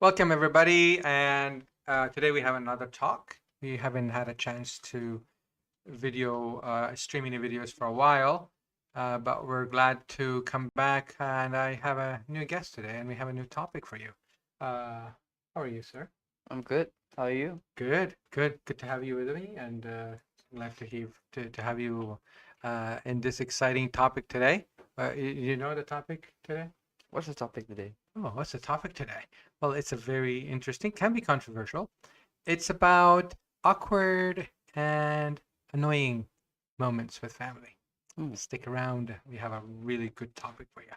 Welcome, everybody. And today we have another talk. We haven't had a chance to stream any videos for a while, but we're glad to come back. And I have a new guest today, and we have a new topic for you. How are you, sir? I'm good. How are you? Good, good, good to have you with me, and glad to have you in this exciting topic today. You know the topic today? What's the topic today? Oh, what's the topic today? Well, it's a very interesting, can be controversial. It's about awkward and annoying moments with family. Hmm. Stick around. We have a really good topic for you.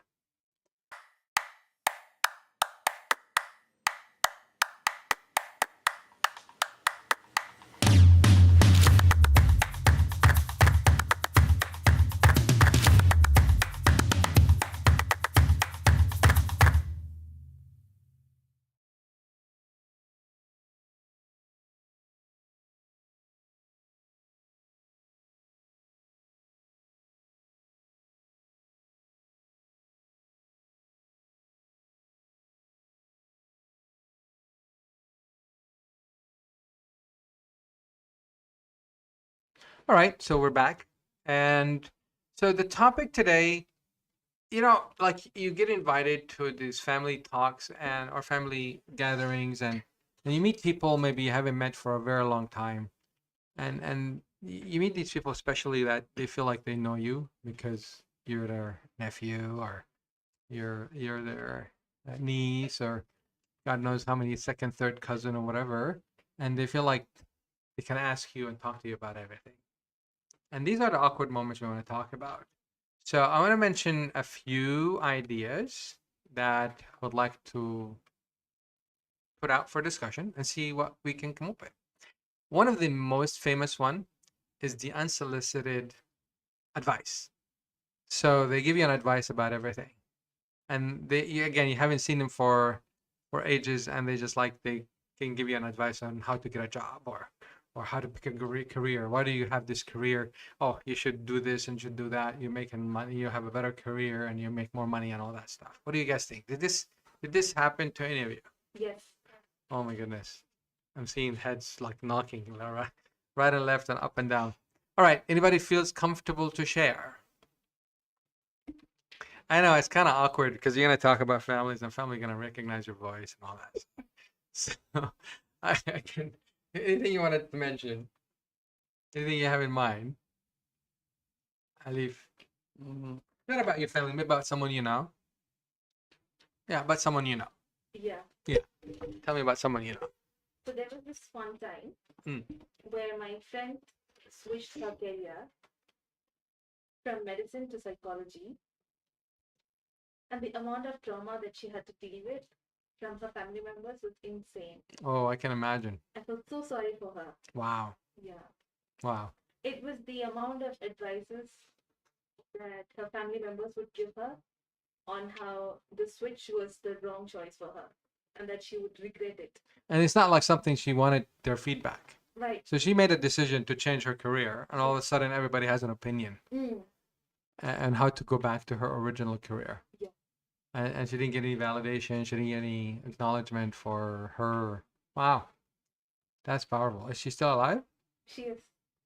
All right, so we're back. And so the topic today, like you get invited to these family talks and or family gatherings and you meet people maybe you haven't met for a very long time. And you meet these people especially that they feel like they know you because you're their nephew or you're their niece or God knows how many second, third cousin or whatever, and they feel like they can ask you and talk to you about everything. And these are the awkward moments we want to talk about. So I want to mention a few ideas that I would like to put out for discussion and see what we can come up with. One of the most famous one is the unsolicited advice. So they give you an advice about everything, and again you haven't seen them for ages, and they just like they can give you an advice on how to get a job or how to pick a career. Why do you have this career? Oh, you should do this and should do that. You're making money. You have a better career and you make more money and all that stuff. What do you guys think? Did this happen to any of you? Yes. Oh my goodness, I'm seeing heads like knocking right and left and up and down. All right, anybody feels comfortable to share? I know it's kind of awkward because you're gonna talk about families and family gonna recognize your voice and all that. So I can anything you wanted to mention, anything you have in mind, Alif. Mm-hmm. Not about your family, maybe about someone you know. Yeah, about someone you know. Yeah. Yeah, tell me about someone you know. So there was this one time Mm. where my friend switched her career from medicine to psychology, and the amount of trauma that she had to deal with from her family members was insane. Oh, I can imagine. I felt so sorry for her. Wow, Yeah. wow. It was the amount of advices that her family members would give her on how the switch was the wrong choice for her and that she would regret it. And it's not like something she wanted their feedback. Right. So she made a decision to change her career, and all of a sudden everybody has an opinion Mm. and how to go back to her original career. Yeah. And she didn't get any validation. She didn't get any acknowledgement for her. Wow, that's powerful. Is she still alive? She is.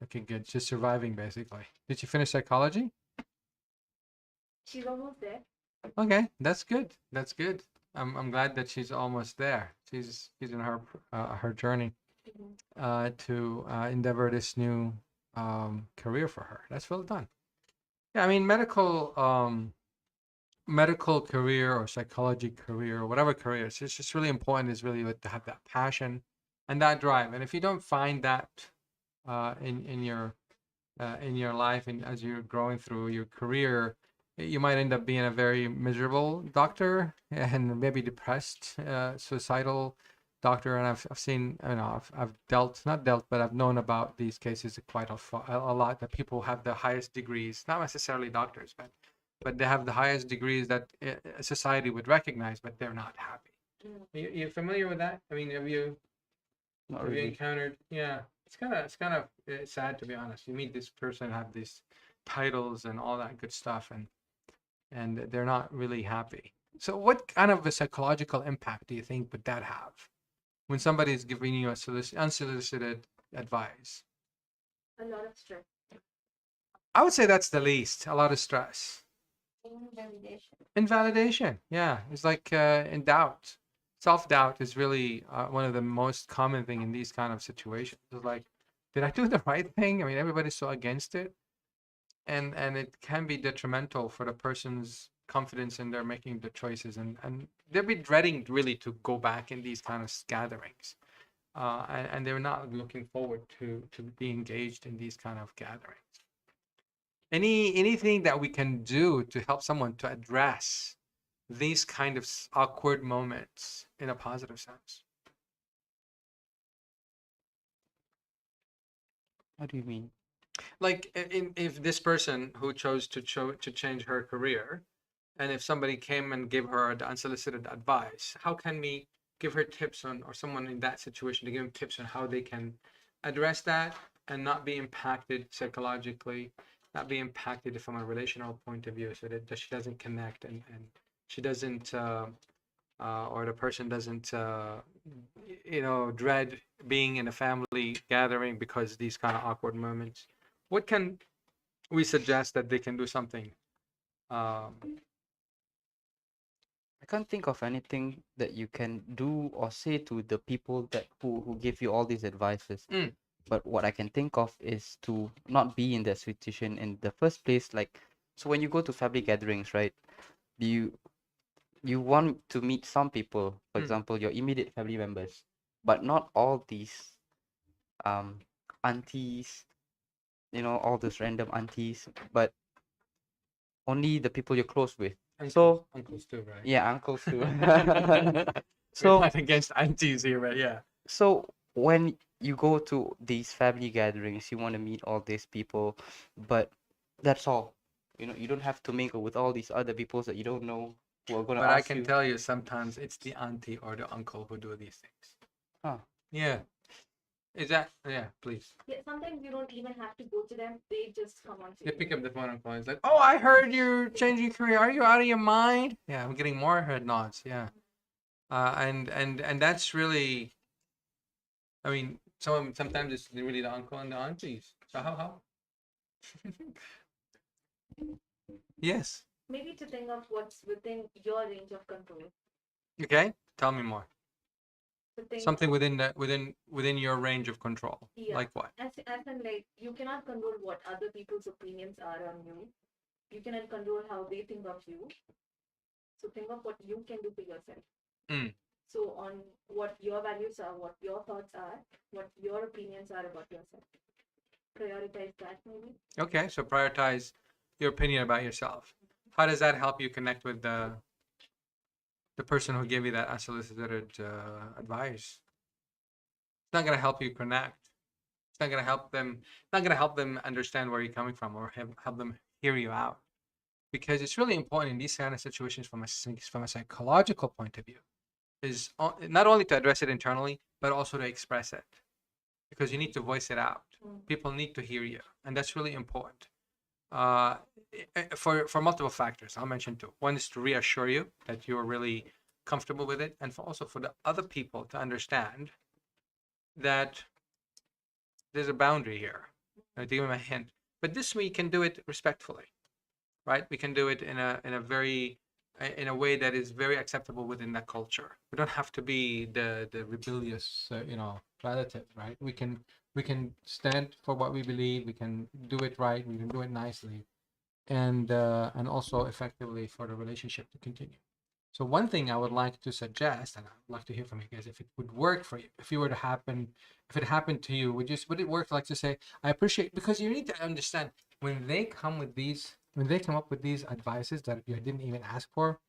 Okay, good. She's surviving basically. Did she finish psychology? She's almost there. Okay, that's good. That's good. I'm glad that she's almost there. She's in her journey to endeavor this new career for her. That's well done. Yeah, I mean medical career or psychology career or whatever career, it's just really important is really to have that passion and that drive. And if you don't find that in your life and as you're growing through your career, you might end up being a very miserable doctor and maybe depressed, suicidal doctor. And I've seen, I've dealt, not dealt, but I've known about these cases quite a lot that people have the highest degrees, not necessarily doctors, but they have the highest degrees that society would recognize, but they're not happy. You familiar with that? I mean, Not have you really. encountered? Yeah, it's kind of sad to be honest. You meet this person, have these titles and all that good stuff, and they're not really happy. So what kind of a psychological impact do you think would that have when somebody is giving you a unsolicited advice? A lot of stress. I would say that's the least. A lot of stress. Invalidation. Invalidation. Yeah, it's like in doubt. Self-doubt is really one of the most common thing in these kind of situations. It's like, did I do the right thing? I mean, everybody's so against it, and it can be detrimental for the person's confidence in their making the choices, and they'll be dreading really to go back in these kind of gatherings, and they're not looking forward to be engaged in these kind of gatherings. Anything that we can do to help someone to address these kind of awkward moments in a positive sense? What do you mean? Like if this person who chose to change her career, and if somebody came and gave her the unsolicited advice, how can we give her tips on, or someone in that situation to give them tips on how they can address that and not be impacted psychologically, not be impacted from a relational point of view, so that she doesn't connect, and she doesn't or the person doesn't dread being in a family gathering because these kind of awkward moments. What can we suggest that they can do something? um, I can't think of anything that you can do or say to the people that who give you all these advices. mm, But what I can think of is to not be in that situation in the first place. Like, so when you go to family gatherings, right? You you want to meet some people, for mm. example, your immediate family members, but not all these um aunties, all those random aunties, but only the people you're close with. Uncles, So uncles too, right? yeah, uncles too. We're So not against aunties here, but yeah. so when you go to these family gatherings, you want to meet all these people, but that's all. You don't have to mingle with all these other people that you don't know who are gonna But I ask can you. tell you sometimes it's the auntie or the uncle who do these things. Huh. Yeah. Is that, yeah, please. Yeah, sometimes you don't even have to go to them. They just come on to They you. pick up the phone and call. It's like, oh, I heard you're changing career. Are you out of your mind? Yeah, I'm getting more head nods. Yeah. And that's really, I mean, sometimes it's really the uncle and the aunties. So how? Yes. Maybe to think of what's within your range of control. Okay. Tell me more. To think, Something within your range of control. yeah, Like what? as in like you cannot control what other people's opinions are on you. You cannot control how they think of you. So think of what you can do for yourself. Mm. So on what your values are, what your thoughts are, what your opinions are about yourself. Prioritize that maybe. Okay, so prioritize your opinion about yourself. How does that help you connect with the person who gave you that unsolicited advice? It's not gonna help you connect. It's not gonna help them. It's not gonna help them understand where you're coming from, or help them hear you out. Because it's really important in these kind of situations from a psychological point of view, is not only to address it internally, but also to express it, because you need to voice it out. People need to hear you, and that's really important. Uh, for multiple factors, I'll mention two. One is to reassure you that you're really comfortable with it, and also for the other people to understand that there's a boundary here. To give them a hint, but this way you can do it respectfully, right? We can do it in a way that is very acceptable within that culture. We don't have to be the rebellious, relative, right? We can stand for what we believe. We can do it right. We can do it nicely, and also effectively for the relationship to continue. So one thing I would like to suggest, and I'd like to hear from you guys, if it would work for you, if it happened to you, would it work like to say, I appreciate, because you need to understand when when they come up with these advices that you didn't even ask for,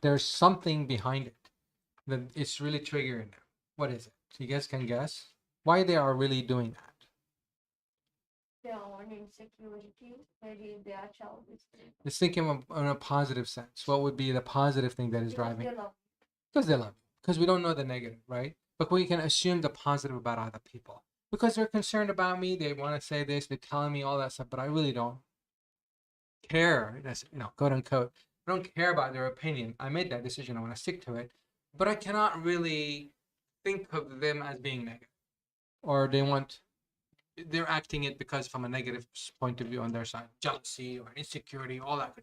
there's something behind it that it's really triggering them. What is it? So you guys can guess why they are really doing that. Their own insecurity, maybe their childish. Let's think in a positive sense. What would be the positive thing that is driving? Because they love you. Because we don't know the negative, right? But we can assume the positive about other people. Because they're concerned about me, they want to say this, they're telling me all that stuff, but I really don't care. That's, quote unquote, I don't care about their opinion. I made that decision. I want to stick to it, but I cannot really think of them as being negative, or they're acting it because from a negative point of view on their side, jealousy or insecurity, all that.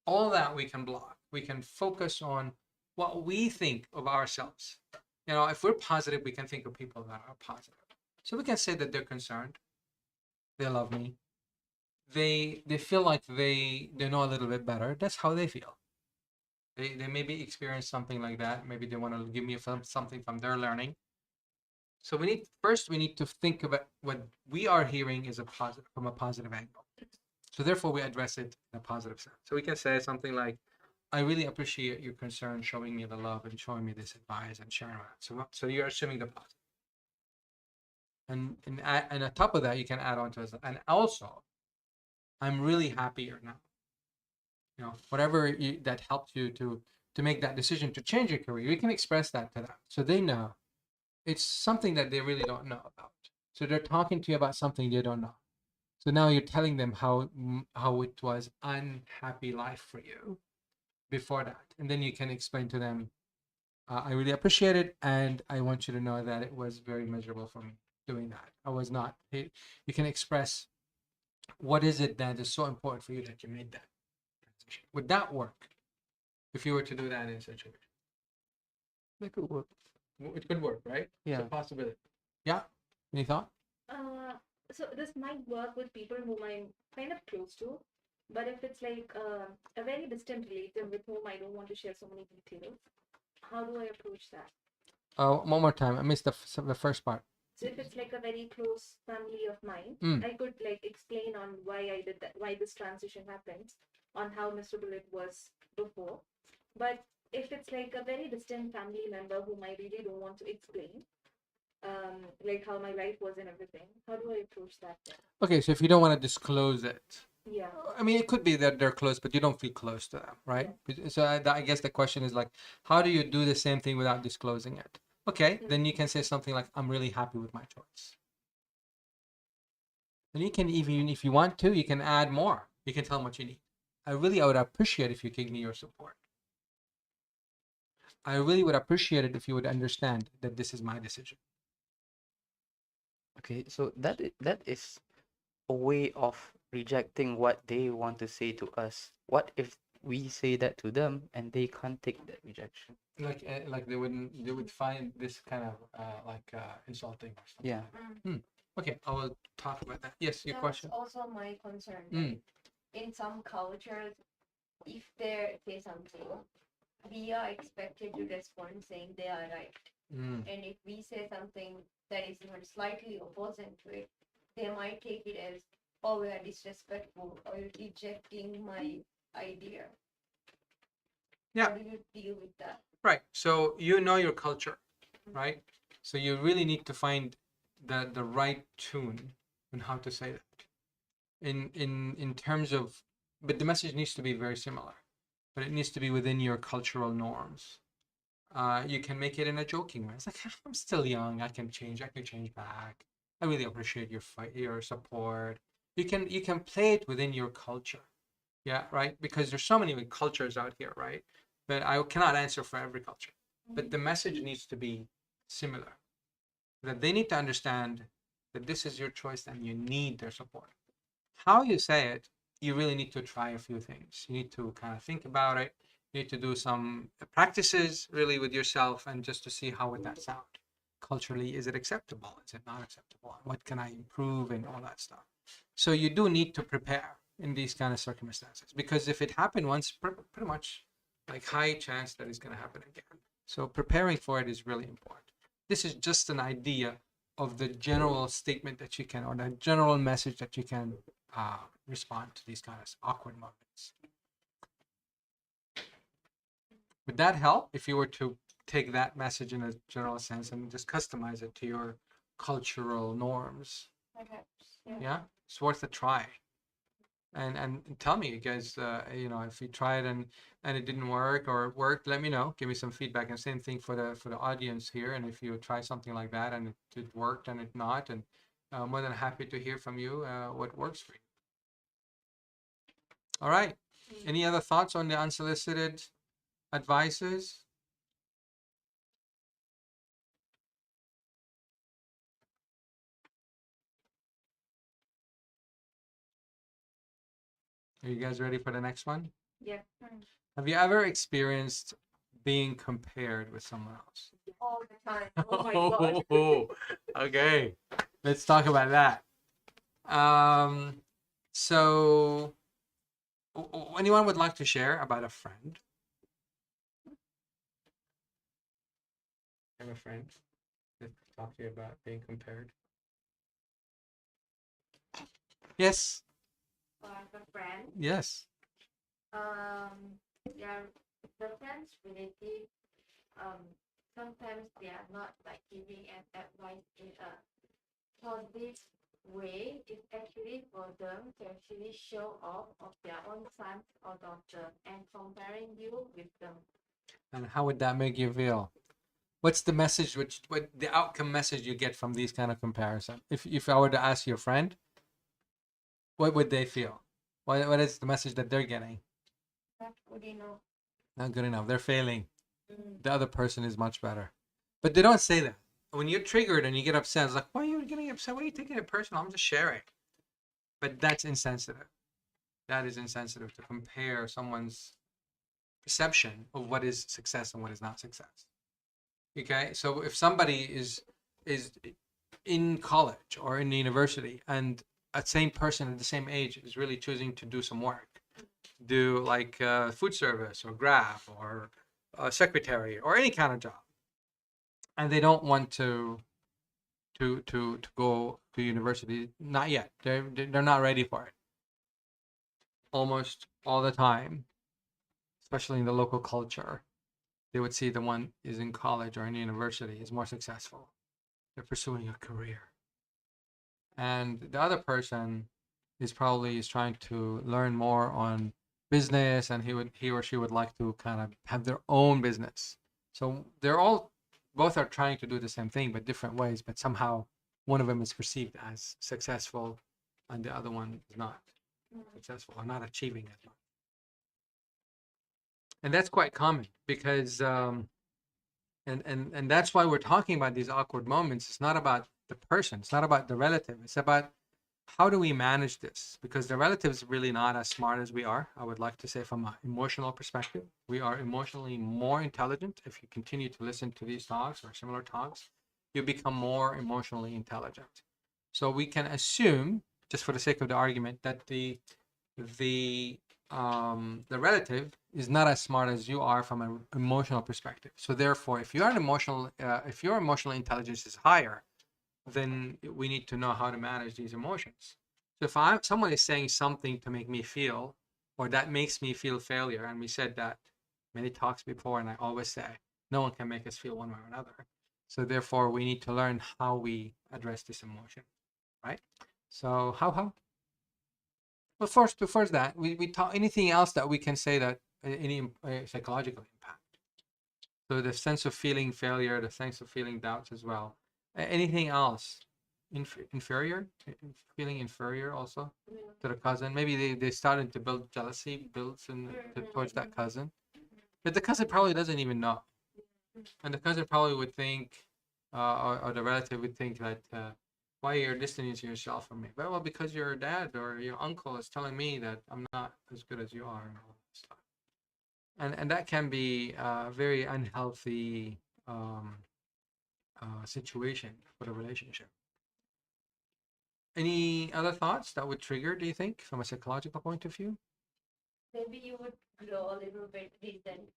All that we can block. We can focus on what we think of ourselves. If we're positive, we can think of people that are positive. So we can say that they're concerned, they love me, they feel like they know a little bit better. That's how they feel. They maybe experience something like that. Maybe they want to give me something from their learning. So we need to think about what we are hearing is a positive from a positive angle. So therefore we address it in a positive sense. So we can say something like, I really appreciate your concern, showing me the love and showing me this advice and sharing that. So you're assuming the positive. And on top of that, you can add on to it. And also, I'm really happier now. Whatever that helped you to make that decision to change your career, you can express that to them. So they know it's something that they really don't know about. So they're talking to you about something they don't know. So now you're telling them how it was unhappy life for you before that, and then you can explain to them, I really appreciate it, and I want you to know that it was very miserable for me doing that. I was not. You can express what is it that is so important for you that you made that transition. Would that work if you were to do that in a situation? That could work. It could work, right? It's a Yeah. possibility. Yeah. Any thought? Uh, so this might work with people whom I'm kind of close to, but if it's like a very distant relative with whom I don't want to share so many details, how do I approach that? One more time. I missed the first part. So if it's like a very close family of mine, Mm. I could like explain on why I did that, why this transition happened, on how miserable it was before. But if it's like a very distant family member whom I really don't want to explain, like how my life was and everything, how do I approach that then? Okay, so if you don't want to disclose it, Yeah. I mean, it could be that they're close, but you don't feel close to them, right? So I guess the question is like, how do you do the same thing without disclosing it? Okay, then you can say something like, I'm really happy with my choice. And you can, even if you want to, you can add more. You can tell them what you need. I would appreciate if you give me your support. I really would appreciate it if you would understand that this is my decision. Okay, so that is a way of rejecting what they want to say to us. What if we say that to them and they can't take that rejection? Like they would find this kind of insulting or something. Yeah. Like that. Okay, I will talk about that. Yes, your That's question. also my concern. Mm. In some cultures, if they say something, we are expected to respond saying they are right. Mm. And if we say something that is even slightly opposite to it, they might take it as, oh, we are disrespectful or you're rejecting my idea. Yeah. How do you deal with that? Right. So you know your culture, right? So you really need to find the right tune on how to say that. In terms of, but the message needs to be very similar, but it needs to be within your cultural norms. You can make it in a joking way. It's like, I'm still young. I can change. I can change back. I really appreciate your support. You can play it within your culture. Yeah, right. Because there's so many cultures out here, right? But I cannot answer for every culture. But the message needs to be similar. That they need to understand that this is your choice and you need their support. How you say it, you really need to try a few things. You need to kind of think about it. You need to do some practices really with yourself and just to see how would that sound. Culturally, is it acceptable? Is it not acceptable? What can I improve and all that stuff? So you do need to prepare in these kind of circumstances because if it happened once, pretty much like high chance that it's going to happen again. So preparing for it is really important. This is just an idea of the general statement that you can, or the general message that you can respond to these kind of awkward moments. Would that help if you were to take that message in a general sense and just customize it to your cultural norms? Perhaps. Yeah, it's worth a try. And tell me, you guys, if you tried and it didn't work or it worked, let me know. Give me some feedback. And same thing for the audience here. And if you try something like that and it worked and it not, and more than happy to hear from you what works for you. All right. Any other thoughts on the unsolicited advices? Are you guys ready for the next one? Yeah. Have you ever experienced being compared with someone else? All the time. Oh my god. Okay, let's talk about that. So anyone would like to share about a friend? I have a friend that talked to you about being compared. Yes, I have a friend. yes. Yeah, the friends relative. Um, sometimes they are not like giving an advice in a positive way. It's actually for them to actually show off of their own son or daughter and comparing you with them. And how would that make you feel? What's the message? What the outcome message you get from these kind of comparison? If I were to ask your friend, what would they feel? What is the message that they're getting? Not good enough. Not good enough. They're failing. Mm. The other person is much better. But they don't say that. When you're triggered and you get upset, it's like, why are you getting upset? Why are you taking it personal? I'm just sharing. But that's insensitive. That is insensitive to compare someone's perception of what is success and what is not success. Okay, so if somebody is in college or in the university and a same person at the same age is really choosing to do some work, do like food service or grab or secretary or any kind of job, and they don't want to go to university, not yet. They're not ready for it. Almost all the time, especially in the local culture, they would see the one is in college or in university is more successful. They're pursuing a career, and the other person is probably is trying to learn more on business, and he or she would like to kind of have their own business. So they're all both are trying to do the same thing but different ways, but somehow one of them is perceived as successful and the other one is not successful or not achieving as much. And that's quite common because and that's why we're talking about these awkward moments. It's not about the person, it's not about the relative, it's about how do we manage this? Because the relative is really not as smart as we are. I would like to say, from an emotional perspective, we are emotionally more intelligent. If you continue to listen to these talks or similar talks, you become more emotionally intelligent. So we can assume, just for the sake of the argument, that the the relative is not as smart as you are from an emotional perspective. So therefore, if your emotional intelligence is higher, then we need to know how to manage these emotions. So if someone is saying something to make me feel, or that makes me feel failure, and we said that many talks before, and I always say, no one can make us feel one way or another. So therefore, we need to learn how we address this emotion, right? So how? Well, first, before that, we talk anything else that we can say that any psychological impact. So the sense of feeling failure, the sense of feeling doubts as well. Anything else? Inferior? Feeling inferior also to the cousin. Maybe they started to build jealousy, builds towards that cousin. But the cousin probably doesn't even know. And the cousin probably would think, or the relative would think that, why you're distancing yourself from me? Well, because your dad or your uncle is telling me that I'm not as good as you are and all that stuff. And that can be a very unhealthy um, situation for the relationship. Any other thoughts that would trigger, do you think, from a psychological point of view? Maybe you would grow a little bit resent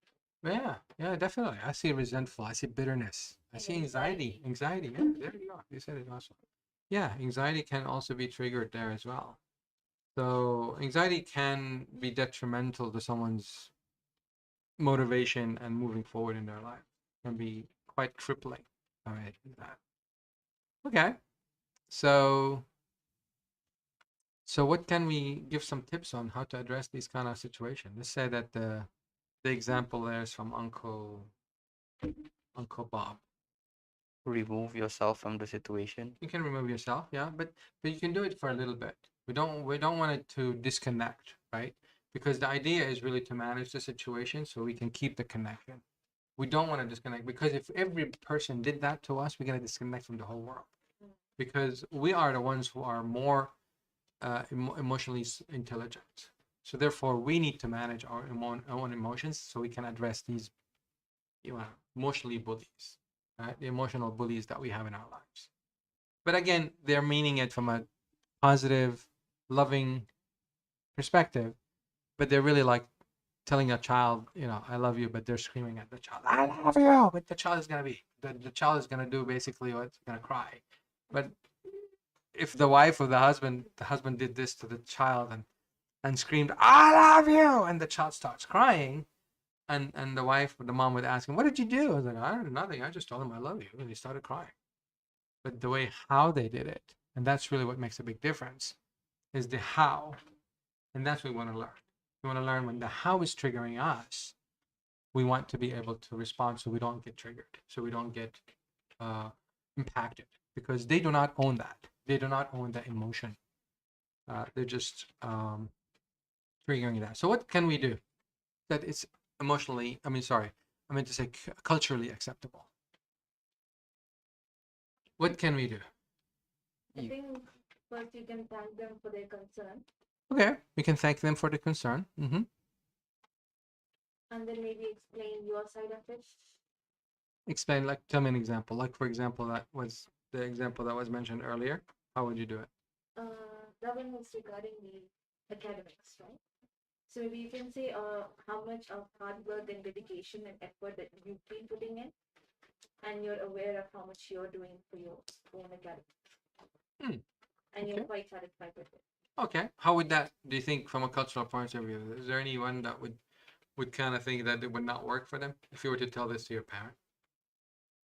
Yeah, definitely. I see resentful. I see bitterness. I and see anxiety. Anxiety. Yeah, there you go. You said it also. Yeah, anxiety can also be triggered there as well. So anxiety can be detrimental to someone's motivation and moving forward in their life. Can be quite crippling. I mean, that. Okay. So what can we give some tips on how to address these kind of situations? Let's say that the example there is from Uncle Bob. Remove yourself from the situation. You can remove yourself, yeah, but you can do it for a little bit. We don't want it to disconnect, right? because the idea is really to manage the situation so we can keep the connection. We don't want to disconnect, because if every person did that to us, we're going to disconnect from the whole world, because we are the ones who are more emotionally intelligent. So therefore, we need to manage our own emotions so we can address these, emotionally bullies, right? The emotional bullies that we have in our lives. But again, they're meaning it from a positive, loving perspective, but they're really like telling a child, I love you, but they're screaming at the child, I love you, but the child is gonna be the child is gonna do basically what's gonna cry. But if the wife or the husband did this to the child and screamed, I love you, and the child starts crying, and the mom would ask him, what did you do? I was like, I don't know, nothing. I just told him I love you, and he started crying. But the way how they did it, and that's really what makes a big difference, is the how, and that's what we want to learn. We want to learn when the how is triggering us. We want to be able to respond so we don't get triggered, so we don't get impacted, because they do not own that. They do not own that emotion. They're just triggering that. So what can we do that it's emotionally, I meant to say culturally acceptable? What can we do? I You- think first you can thank them for their concern, Okay, we can thank them for the concern. and then maybe explain your side of it. Explain, like, tell me an example. Like, for example, that was the example that was mentioned earlier. How would you do it? That one was regarding the academics, right? So maybe you can say how much of hard work and dedication and effort that you've been putting in, and you're aware of how much you're doing for your own academics, Hmm, and you're okay. quite satisfied with it. Okay. How would that, do you think, from a cultural point of view, is there anyone that would kind of think that it would not work for them if you were to tell this to your parent,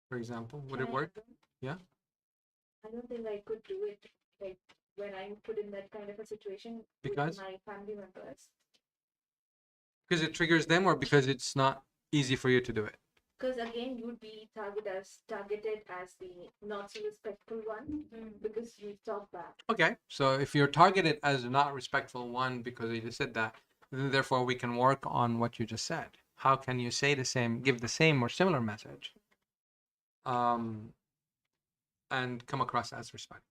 for example? Would it work? Yeah. I don't think I could do it like when I'm put in that kind of a situation Because with my family members. because it triggers them, or because it's not easy for you to do it? Because again, you would be targeted as the not so respectful one because you talk back. Okay. So if you're targeted as a not respectful one because you just said that, then therefore we can work on what you just said. How can you say the same, give the same or similar message, um, and come across as respect?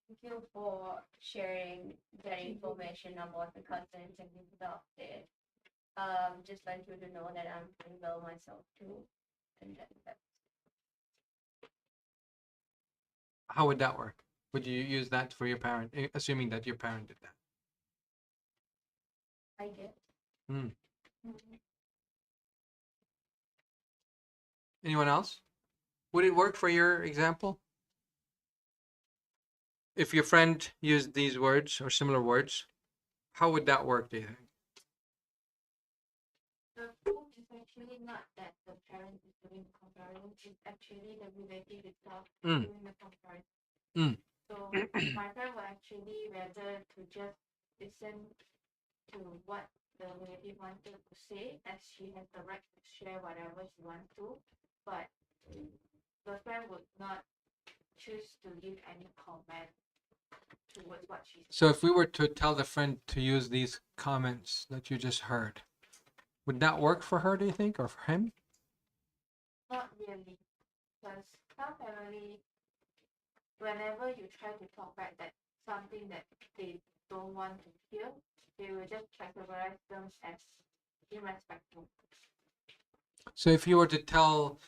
Thank you for sharing that information about the cousins and the stuff there. Just like you to know that I'm doing well myself too. And that How would that work? Would you use that for your parent, assuming that your parent did that? I get. Hmm. Mhm. Anyone else? Would it work for your example? If your friend used these words or similar words, how would that work, do you think? The proof is actually not that the parent is doing the comparison, it's actually the relative itself Mm. doing the comparison. Mm. So my friend will actually rather to just listen to what the relative wanted to say, as she has the right to share whatever she wants to, but the friend would not choose to give any comment towards what she said. So if we were to tell the friend to use these comments that you just heard, would that work for her, do you think, or for him? Not really, because some family, whenever you try to talk back that something that they don't want to hear, they will just categorize them as irrespectful. So if you were to tell,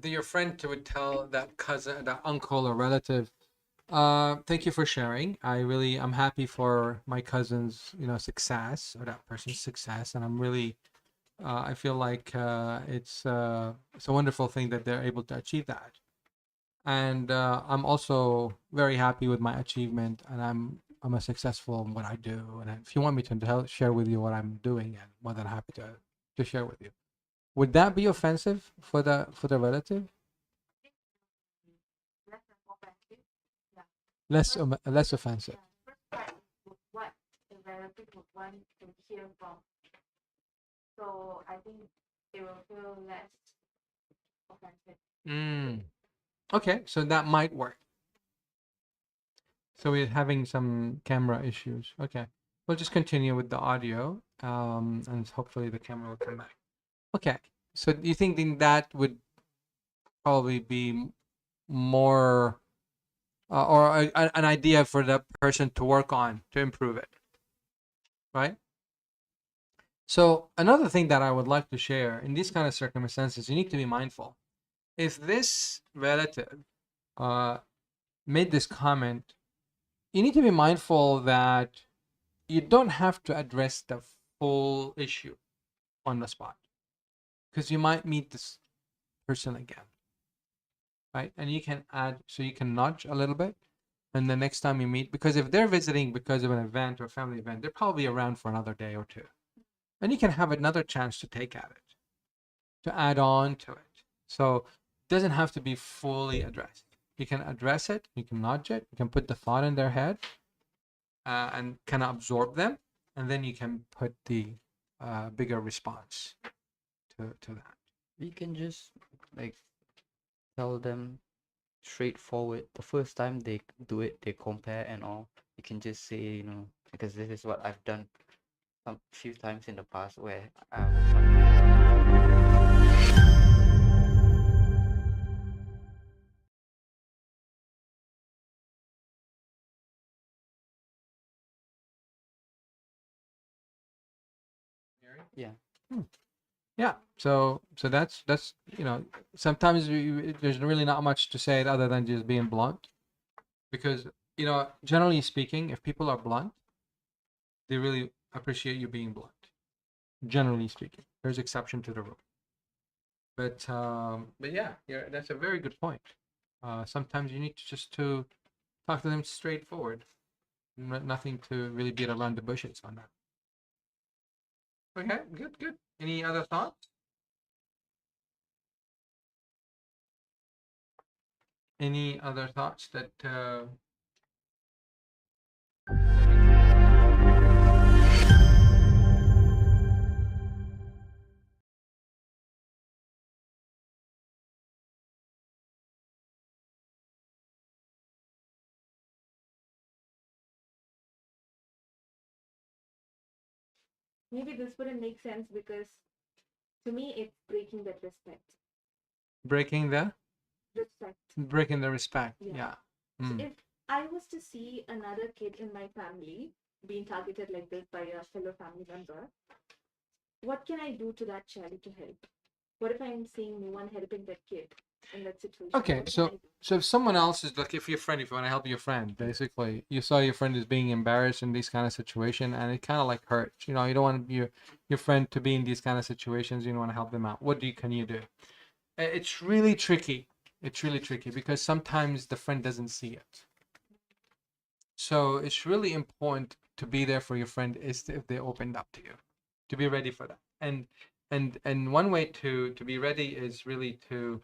your friend would tell that cousin, that uncle or relative, thank you for sharing. I'm happy for my cousin's, success, or that person's success, and I feel like it's a wonderful thing that they're able to achieve that. And I'm also very happy with my achievement, and I'm a successful in what I do. And if you want me to share with you what I'm doing, I'm more than happy to share with you. Would that be offensive for the relative? Less than offensive. Yeah. Less offensive. First part is what the relative would want to hear from. So I think they will feel less offensive. Mm. Okay, so that might work. So we're having some camera issues. Okay. we'll just continue with the audio, and hopefully the camera will come back. Okay. So do you think then that would probably be more, or an idea for the person to work on to improve it, right? So another thing that I would like to share in these kind of circumstances, you need to be mindful. If this relative uh, made this comment, you need to be mindful that you don't have to address the full issue on the spot, because you might meet this person again, right? And you can add, so you can nudge a little bit. And the next time you meet, because if they're visiting because of an event or family event, they're probably around for another day or two. And you can have another chance to take at it, to add on to it. So it doesn't have to be fully addressed. You can address it, you can nudge it, you can put the thought in their head, and kind of absorb them. And then you can put the bigger response to that. You can just like tell them straightforward. The first time they do it, they compare and all. You can just say, because this is what I've done a few times in the past where yeah. Yeah. So that's sometimes there's really not much to say other than just being blunt, because generally speaking, if people are blunt, they really appreciate you being blunt. Generally speaking, there's exception to the rule. But yeah, that's a very good point. Sometimes you need to just to talk to them straightforward. Nothing to really beat around the bushes on that. Okay, good, good. Any other thoughts? Any other thoughts that Maybe this wouldn't make sense because to me it's breaking that respect. breaking the Respect. breaking the respect? Yeah. Yeah. So Mm. if I was to see another kid in my family being targeted like this by a fellow family member, what can I do to that child to help? What if I'm seeing no one helping that kid in that situation? Okay, What can I so do? so if someone else is like, if your friend, if you want to help your friend, basically, you saw your friend is being embarrassed in these kind of situation, and it kind of like hurts. You don't want your friend to be in these kind of situations. You don't want to help them out. Can you do? It's really tricky. It's really tricky because sometimes the friend doesn't see it. So it's really important to be there for your friend is if they opened up to you, to be ready for that. And one way to be ready is really to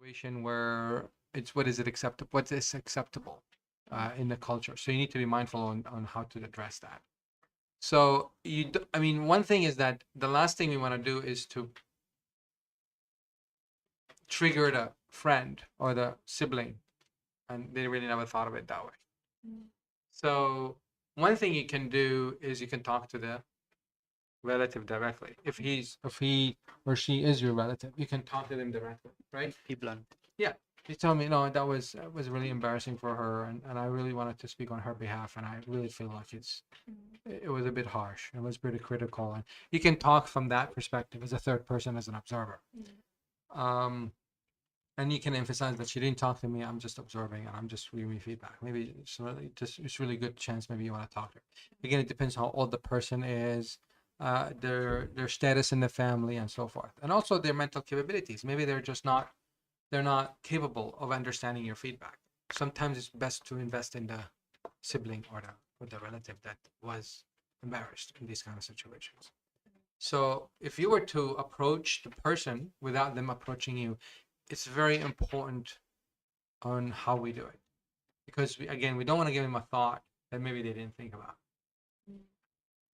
situation where it's what is it acceptable? What is acceptable in the culture? So you need to be mindful on how to address that. So I mean, one thing is that the last thing we want to do is to trigger the friend or the sibling, and they really never thought of it that way. So one thing you can do is you can talk to the relative directly. If he or she is your relative, you can talk to them directly, right? Be blunt. Yeah. You tell me, no, that was really embarrassing for her, and I really wanted to speak on her behalf, and I really feel like it was a bit harsh. It was pretty critical, and you can talk from that perspective as a third person, as an observer. Um, and you can emphasize that she didn't talk to me. I'm just observing, and I'm just giving me feedback. Maybe it's really good chance. Maybe you want to talk to her. Again, it depends how old the person is, their status in the family, and so forth, and also their mental capabilities. Maybe they're not capable of understanding your feedback. Sometimes it's best to invest in the sibling or the relative that was embarrassed in these kind of situations. So if you were to approach the person without them approaching you, it's very important on how we do it, because again, we don't want to give them a thought that maybe they didn't think about.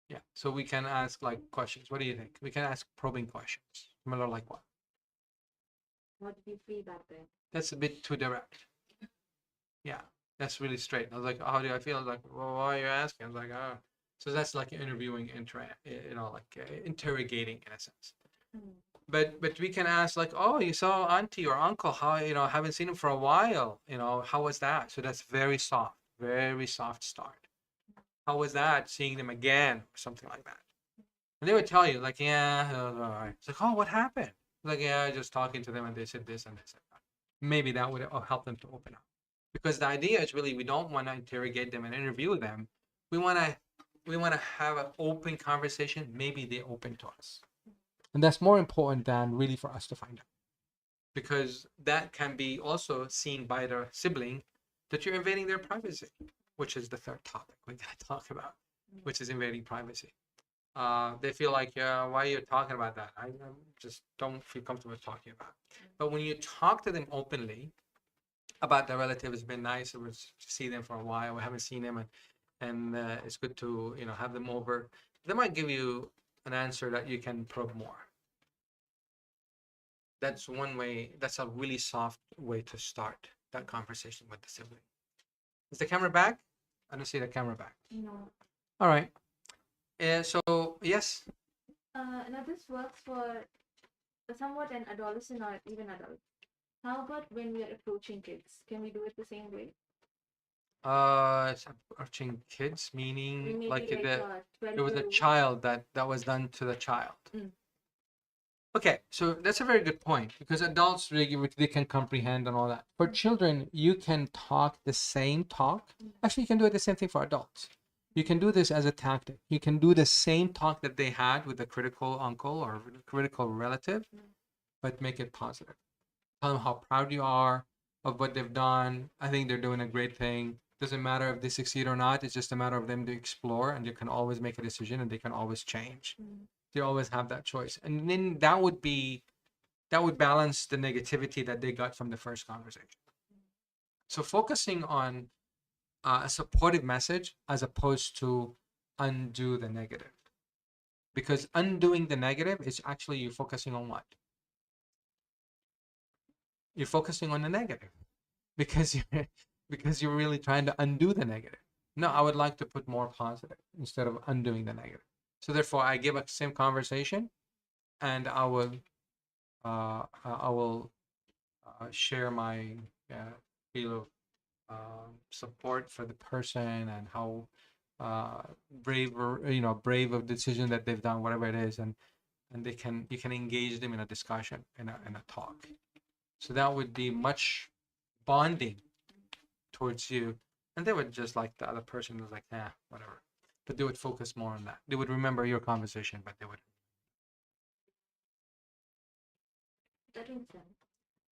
Yeah. So we can ask like questions. What do you think? We can ask probing questions. Similar like what? How did you feel back then? That's a bit too direct. Yeah, that's really straight. I was like, how do I feel? I was like, well, why are you asking? I was like, oh. So that's like interviewing, interrogating in a sense. Mm. But we can ask like, oh, you saw auntie or uncle, how, haven't seen him for a while, how was that? So that's very soft start. How was that seeing them again or something like that? And they would tell you like, yeah, all right. It's like, oh, what happened? Like, yeah, just talking to them and they said this and they said that. Maybe that would help them to open up. Because the idea is really we don't want to interrogate them and interview them. We want to have an open conversation. Maybe they open to us. And that's more important than really for us to find out. Because that can be also seen by the sibling that you're invading their privacy, which is the third topic we're going to talk about, which is invading privacy. They feel like, why are you talking about that? I just don't feel comfortable talking about it. But when you talk to them openly about their relative, it's been nice to see them for a while. We haven't seen them, and it's good to have them over. They might give you an answer that you can probe more. That's one way. That's a really soft way to start that conversation with the sibling. Is the camera back? I don't see the camera back. No. All right. So yes. Now this works for somewhat an adolescent or even adult. How about when we are approaching kids? Can we do it the same way? It's approaching kids, meaning Maybe like like it was a 12 child that was done to the child. Mm. Okay, so that's a very good point because adults they can comprehend and all that. For children, you can talk the same talk. Actually, you can do the same thing for adults. You can do this as a tactic. You can do the same talk that they had with the critical uncle or critical relative, but make it positive. Tell them how proud you are of what they've done. I think they're doing a great thing. Doesn't matter if they succeed or not. It's just a matter of them to explore, and they can always make a decision, and they can always change. They always have that choice, and then that would balance the negativity that they got from the first conversation. So focusing on a supportive message as opposed to undo the negative, because undoing the negative is actually you focusing on what? You're focusing on the negative because you're really trying to undo the negative. No, I would like to put more positive instead of undoing the negative. So therefore, I give a same conversation, and I will share my feel of support for the person and how brave of decision that they've done, whatever it is, and you can engage them in a discussion in a talk. So that would be much bonding towards you, and they would just like the other person was like, whatever. But they would focus more on that. They would remember your conversation, but they would. That makes sense.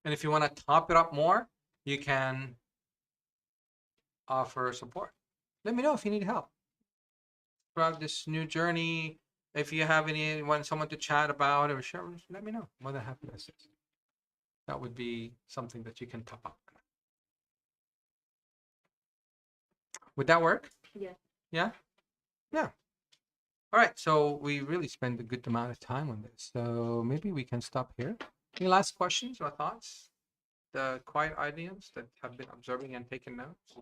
And if you want to top it up more, you can offer support. Let me know if you need help throughout this new journey. If you have someone to chat about or share, let me know. More than happy to assist. That would be something that you can top up. Would that work? Yeah. Yeah? Yeah. All right. So we really spent a good amount of time on this. So maybe we can stop here. Any last questions or thoughts? The quiet audience that have been observing and taking notes.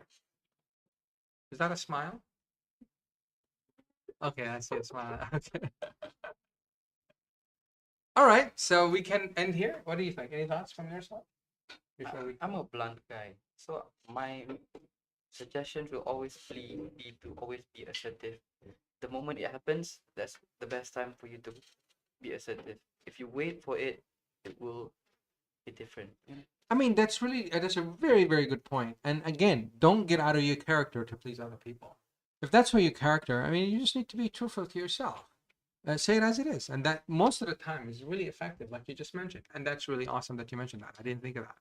Is that a smile? Okay, I see a smile. Okay. All right. So we can end here. What do you think? Any thoughts from your side? I'm a blunt guy, so my suggestion will always be to always be assertive. The moment it happens, that's the best time for you to be assertive. If you wait for it, it will be different. I mean, that's a very, very good point. And again, don't get out of your character to please other people. If that's who your character, I mean, you just need to be truthful to yourself. Say it as it is, and that most of the time is really effective, like you just mentioned. And that's really awesome that you mentioned that. I didn't think of that,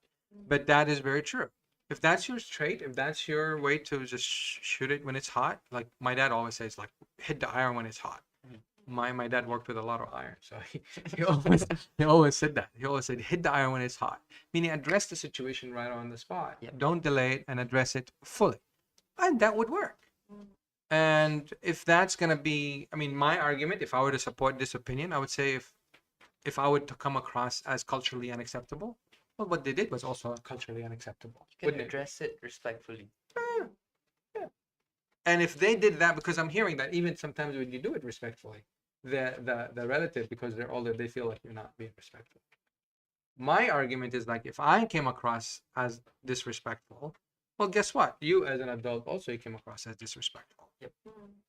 but that is very true. If that's your trait, if that's your way to just shoot it when it's hot, like my dad always says, like hit the iron when it's hot. My dad worked with a lot of iron, so he always said that. He always said hit the iron when it's hot, meaning address the situation right on the spot. Yep. Don't delay it and address it fully, and that would work. And if that's gonna be, I mean, my argument, if I were to support this opinion, I would say if I were to come across as culturally unacceptable, well, what they did was also culturally unacceptable, You can wouldn't it? address it respectfully. Yeah. And if they did that, because I'm hearing that even sometimes when you do it respectfully, the relative, because they're older, they feel like you're not being respectful. My argument is like if I came across as disrespectful, well, guess what? You as an adult also came across as disrespectful. I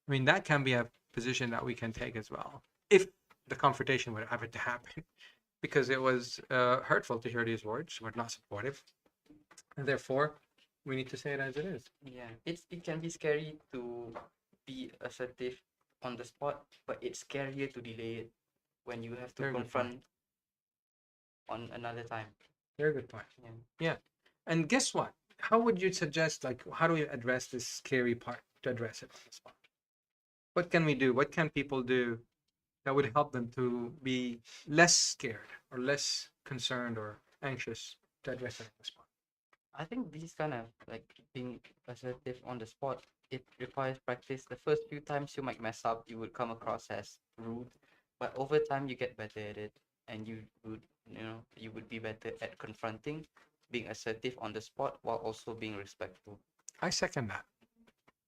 mean, that can be a position that we can take as well, if the confrontation would happen to happen, because it was hurtful to hear these words, were not supportive, and therefore we need to say it as it is. Yeah, it can be scary to be assertive on the spot, but it's scarier to delay it when you have to Very good confront on another time. Very good point. Yeah. Yeah. And guess what? How would you suggest, like, how do we address this scary part to address it on the spot? What can we do? What can people do that would help them to be less scared or less concerned or anxious to address it on the spot? I think these kind of like being assertive on the spot, it requires practice. The first few times you might mess up, you would come across as rude, but over time you get better at it, and you would be better at confronting, being assertive on the spot while also being respectful. I second that.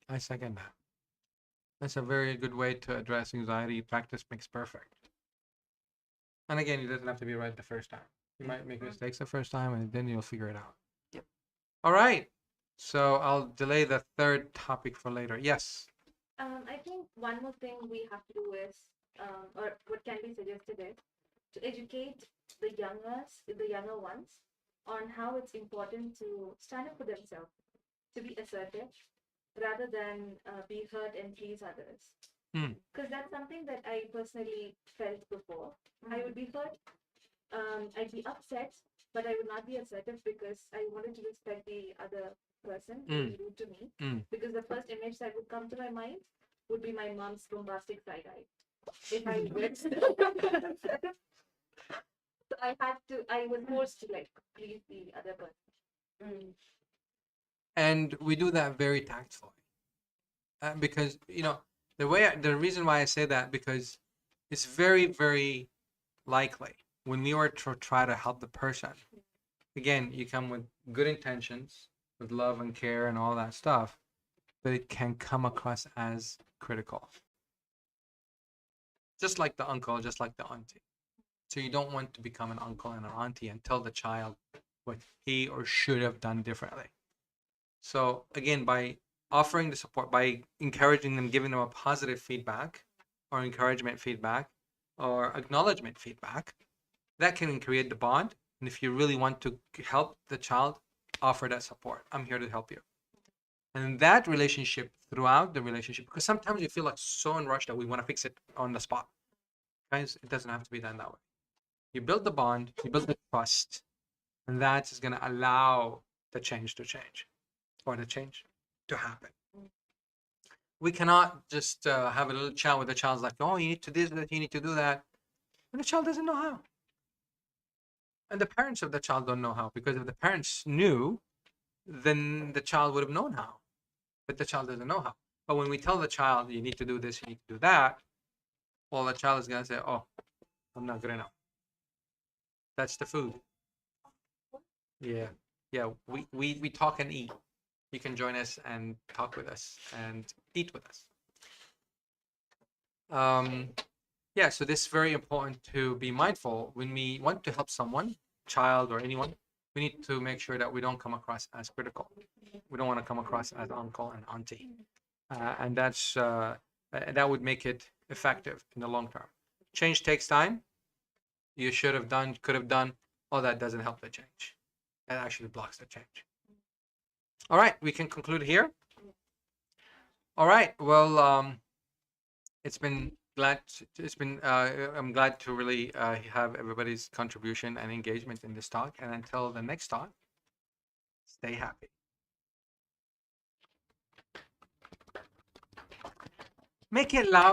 I second that. That's a very good way to address anxiety. Practice makes perfect. And again, it doesn't have to be right the first time. You might make mistakes the first time and then you'll figure it out. Yep. All right. So I'll delay the third topic for later. Yes. I think one more thing we have to do is, or what can be suggested is, to educate the younger ones, on how it's important to stand up for themselves, to be assertive, rather than be heard and please others. Hmm. Because that's something that I personally felt before. I would be hurt, I'd be upset, but I would not be assertive because I wanted to respect the other person who was rude to me. Because the first image that would come to my mind would be my mom's bombastic side eye. If I went, so I was forced to like please the other person. And we do that very tactfully. Because, the reason why I say that, because it's very, very likely when we were to try to help the person, again, you come with good intentions, with love and care and all that stuff, but it can come across as critical. Just like the uncle, just like the auntie. So you don't want to become an uncle and an auntie and tell the child what he or should have done differently. So again, by offering the support, by encouraging them, giving them a positive feedback or encouragement feedback or acknowledgement feedback, that can create the bond. And if you really want to help the child, offer that support. I'm here to help you. And that relationship, throughout the relationship, because sometimes you feel like so in rush that we want to fix it on the spot. Guys, it doesn't have to be done that way. You build the bond, you build the trust, and that is going to allow the change to change, or the change to happen. We cannot just have a little chat with the child, like, oh, you need to do this, you need to do that, and the child doesn't know how. And the parents of the child don't know how, because if the parents knew, then the child would have known how. But the child doesn't know how. But when we tell the child, you need to do this, you need to do that, well, the child is going to say, oh, I'm not good enough. That's the food. Yeah. Yeah. We talk and eat. You can join us and talk with us and eat with us. Yeah, so this is very important to be mindful when we want to help someone, child or anyone. We need to make sure that we don't come across as critical. We don't want to come across as uncle and auntie, and that would make it effective in the long term. Change takes time. You should have done, could have done. All that doesn't help the change. That actually blocks the change. All right, we can conclude here. All right. Well, it's been I'm glad to really have everybody's contribution and engagement in this talk. And until the next talk, stay happy. Make it loud.